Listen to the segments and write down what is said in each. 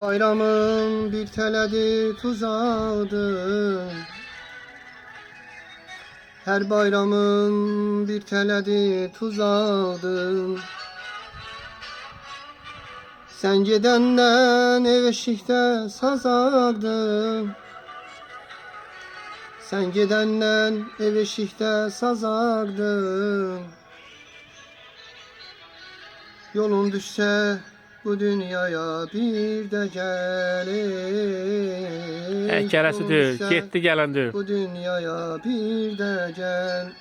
Bayramın bir teledi tuzağıdır. Her bayramın bir teledi tuzağıdır. Sen gedenden ev eşikte sazardım. Sen gedenden ev eşikte sazardım. Yolun düşse bu dünyaya bir de gel. Keresi değil, gitti gelen değil. Bu dünyaya bir de gel.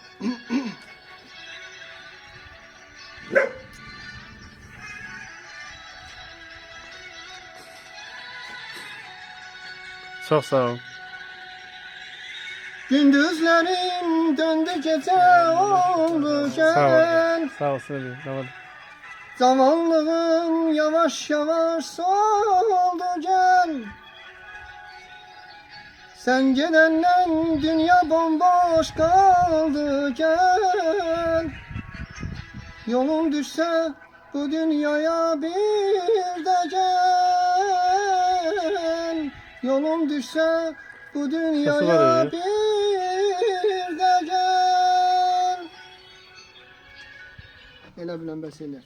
Çok sağ ol. Gündüzlerim döndü gece oldu gel. Sağ ol söyle. Tamam. Zamanlığım yavaş yavaş soldu gel. Sen gelenden dünya bomboş kaldı gel. Yolun düşse bu dünyaya bir de gel. Yolun düşse bu dünyaya bir de gel. Elə bilən bəs eləyər.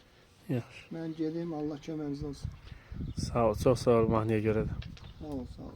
Yaxşı. Mən gedim, Allah köməyiniz olsun. Sağ ol, çok sağ ol mahnıya göre de. Sağ ol, sağ ol.